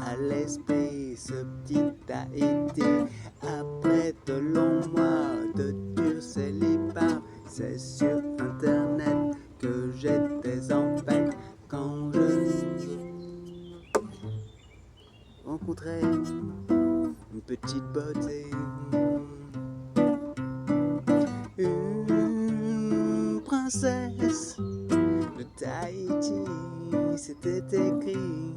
à l'esprit ce petit Tahiti. Après de longs mois de dur célibat, c'est sur internet que j'étais en peine quand je rencontrais une petite beauté. Une princesse de Tahiti, c'était écrit.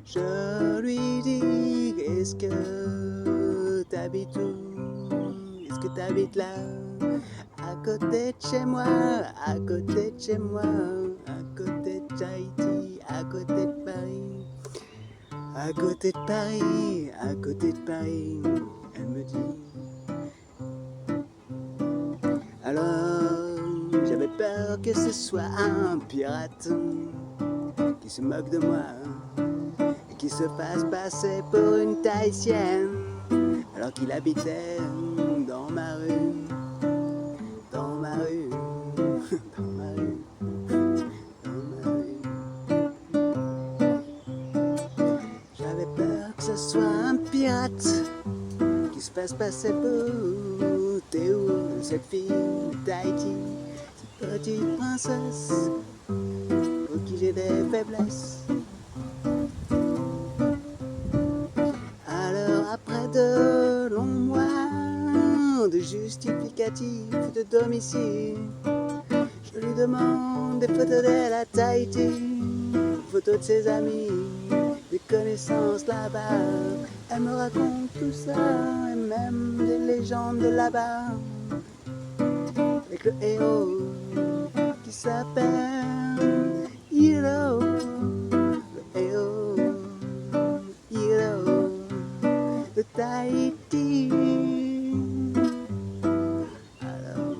Je lui dis, est-ce que t'habites où? Est-ce que t'habites là? À côté de chez moi, à côté de chez moi, à côté de Tahiti, à côté de Paris. À côté de Paris, à côté de Paris, elle me dit. Alors, j'avais peur que ce soit un pirate qui se moque de moi et qui se fasse passer pour une Tahitienne, alors qu'il habitait dans ma rue, dans ma rue, dans ma rue, dans ma rue. J'avais peur que ce soit un pirate qui se fasse passer pour Théo, cette fille de Tahiti, cette petite princesse pour qui j'ai des faiblesses. Alors après de longs mois de justificatifs de domicile, je lui demande des photos d'elle à Tahiti, des photos de ses amis, des connaissances là-bas. Elle me raconte tout ça et même des légendes de là-bas, avec le héros qui s'appelle Hiro, le héros Hiro de Tahiti. Alors,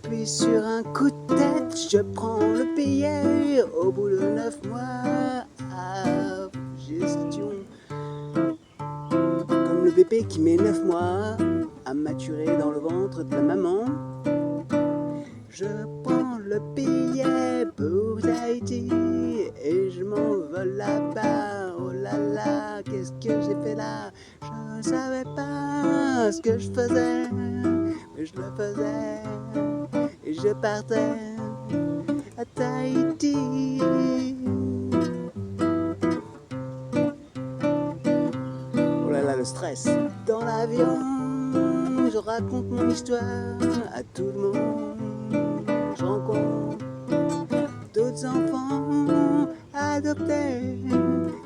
puis sur un coup de tête, je prends le billet au bout de 9 mois à gestion. Comme le bébé qui met 9 mois à maturer dans le ventre de la maman, je prends le billet pour Tahiti et je m'envole là-bas. Oh là là, qu'est-ce que j'ai fait là? Je ne savais pas ce que je faisais, mais je le faisais et je partais à Tahiti. Oh là là, le stress. Dans l'avion, je raconte mon histoire à tout le monde. Je rencontre d'autres enfants adoptés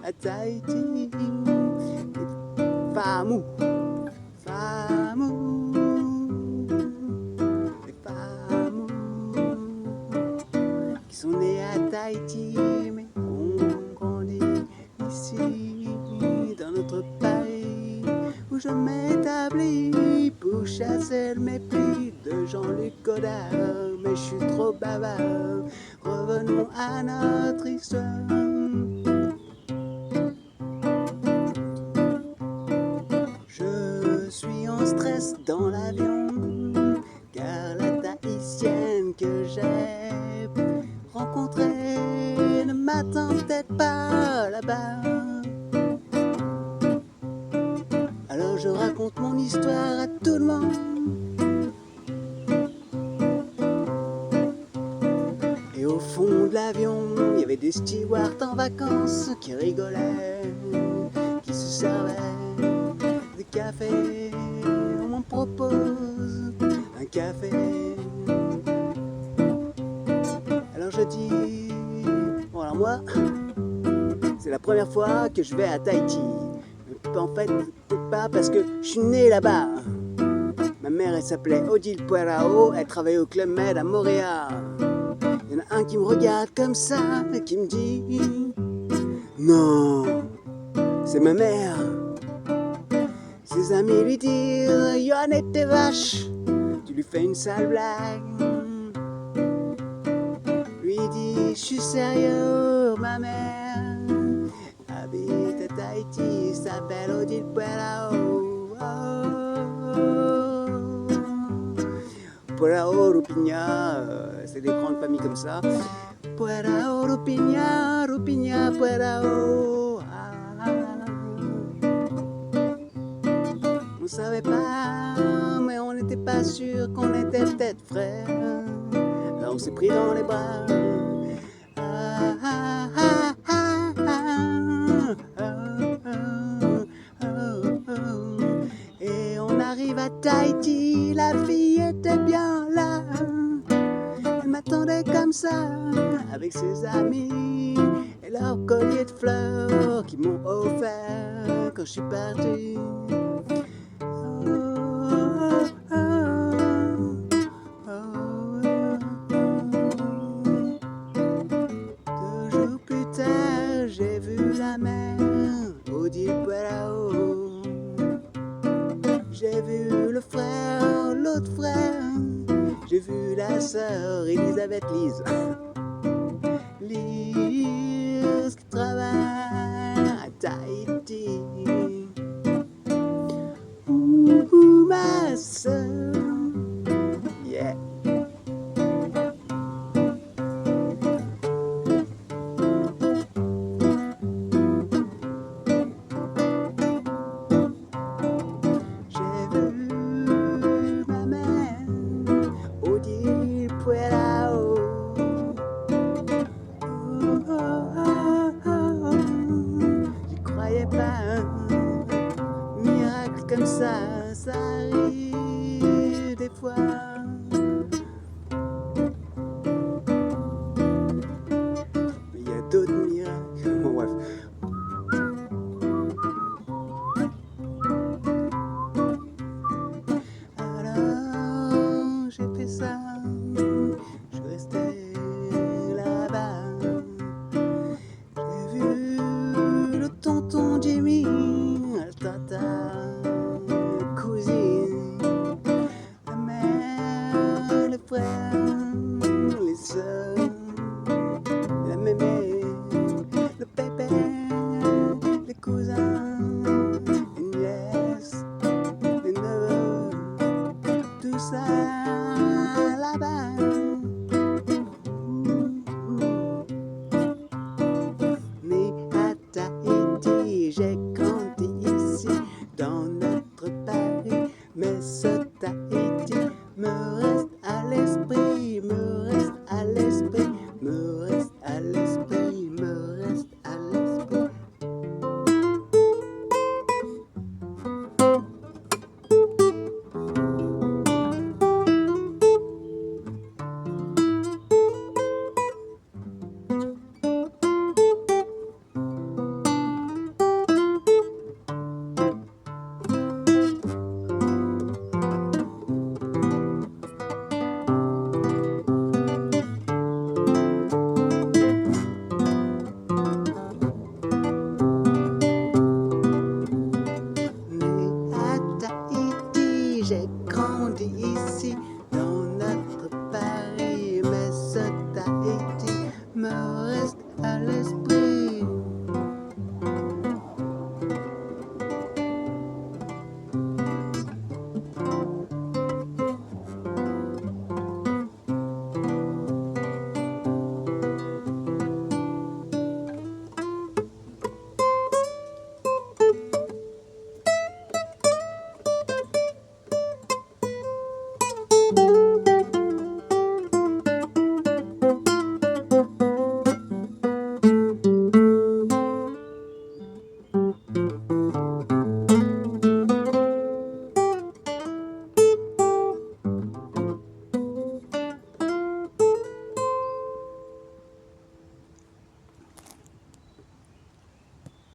à Tahiti. Des femmes, des femmes qui sont nées à Tahiti mais ont grandi ici dans notre pays où je m'établis pour chasser le mépris de Jean-Luc Godard. Mais je suis trop bavard, revenons à notre histoire. Je suis en stress dans l'avion, car la Tahitienne que j'ai rencontrée ne m'attend peut-être pas là-bas. Alors je raconte mon histoire à tout le monde. Et au fond de l'avion, il y avait des stewards en vacances qui rigolaient, qui se servaient des cafés. On m'en propose un café. Alors je dis, bon alors moi, c'est la première fois que je vais à Tahiti. En fait, peut-être pas parce que je suis né là-bas. Ma mère, elle s'appelait Odile Puerao, elle travaillait au Club Med à Montréal. Il y en a un qui me regarde comme ça et qui me dit non, c'est ma mère. Ses amis lui disent Yoann, t'es vache, tu lui fais une sale blague. Lui dit je suis sérieux, ma mère habite à Tahiti, s'appelle Odile Puerao. Puerao, Rupigna, c'est des grandes familles comme ça. Puerao, Rupiña, Rupiña, Puerao. On savait pas, mais on n'était pas sûr qu'on était peut-être frères. Alors on s'est pris dans les bras. Et on arrive à Tahiti, la fille était bien là. Elle m'attendait comme ça, avec ses amis et leurs colliers de fleurs qui m'ont offert quand je suis parti. Deux jours plus tard, j'ai vu la mer au Puerao. J'ai vu le frère, l'autre frère. J'ai vu la sœur Elisabeth Lise. Lise qui travaille à Tahiti. Ma sœur, yeah. J'ai vu ma mère au Puerao. J'y croyais pas, un miracle comme ça arrive des fois. Mais il y a d'autres miracles. Bon, bref. Alors j'ai fait ça, je restais là-bas. J'ai vu le tonton Jimmy, la tata cousine, la mère, les frères, les sœurs, la mémé, le pépé, les cousins, les nièces, les neveux, tout ça là-bas. Mais à Tahiti, j'ai grandi ici, dans notre Paris. Mais ce Tahiti me reste à l'esprit, me reste à l'esprit, me reste à l'esprit.